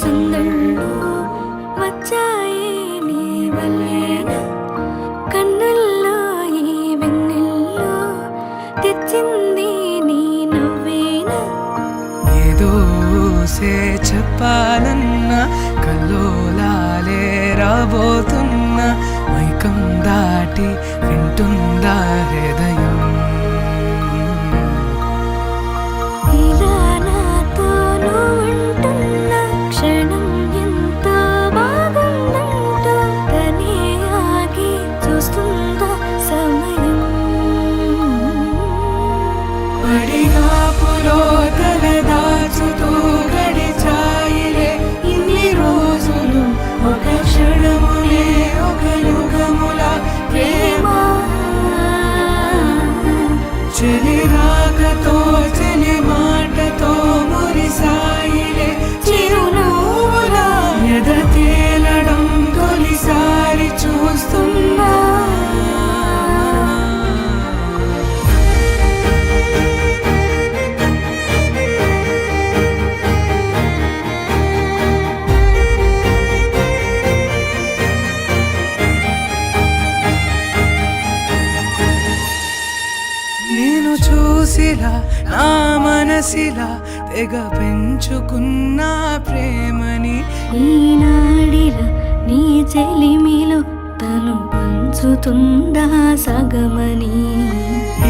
సందళ్ళు వచ్చాయి నీ వల్లేన కన్నుల్లో ఈ వెన్నెల్లో తెచ్చింది నీ నవ్వేనా ఏదో చెప్పాలన్నా కల్లోలాలే రాబోతున్నా మైకం దాటి వింటుందా హృదయం ఇలా నాతో నువ్వుంటున్న క్షణం ఎంతో బాగుందంటూ తనే ఆగి చూస్తుందా సమయం పడిగాపులో తల దాచుతూ గడిచాయిలే ఇన్ని రోజులు ఒక క్షణములే ఒక యుగముల ప్రేమ చెలి రాకతో చెలి మాటతో మురిసాయిలే చిరునవ్వులా ఎద తేలడం తొలిసారి చూస్తున్నా నేను చూసిలా నా మనసిలా తెగ పెంచుకున్న ప్రేమని ఈనాడిలా నీ చెలిమిలో తను పంచుతుందా సగమని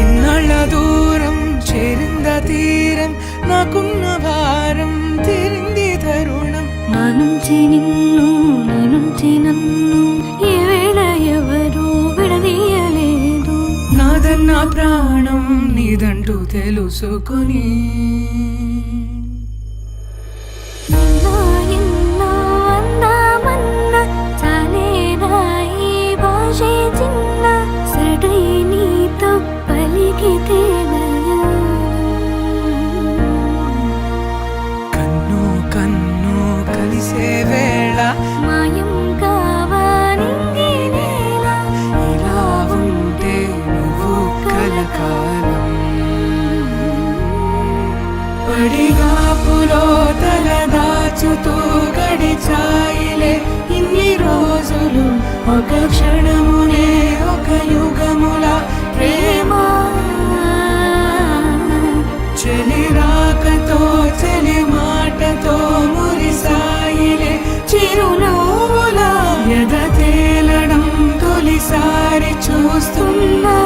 ఇన్నాళ్ళ దూరం చేరింద తీరం నాకున్న భారం తీరింది తరుణం నా నుంచి నిన్ను నీ నుంచి నన్ను ఏ వేళ ఎవరు విడదీయలేదు నాదన్న ప్రాణం నీదంటూ తెలుసుకుని ఎన్నో ఎన్నో అందామన్న చాలేనా ఈ భాషే చిన్న సడై నీతో పలికితే నయం. కన్ను కన్ను కలిసే వేళ మాయం కావాలింది నేల ఇలా ఉంటే నువ్వు కలకాలం పడిగాపులో తల దాచుతూ గడిచాయిలే ఇన్ని రోజులు ఒక క్షణమునే ఒక యుగముల ప్రేమ చెలి రాకతో చెలి మాటతో మురిసాయిలే చిరునవ్వులా ఎద తేలడం తొలిసారి చూస్తున్నా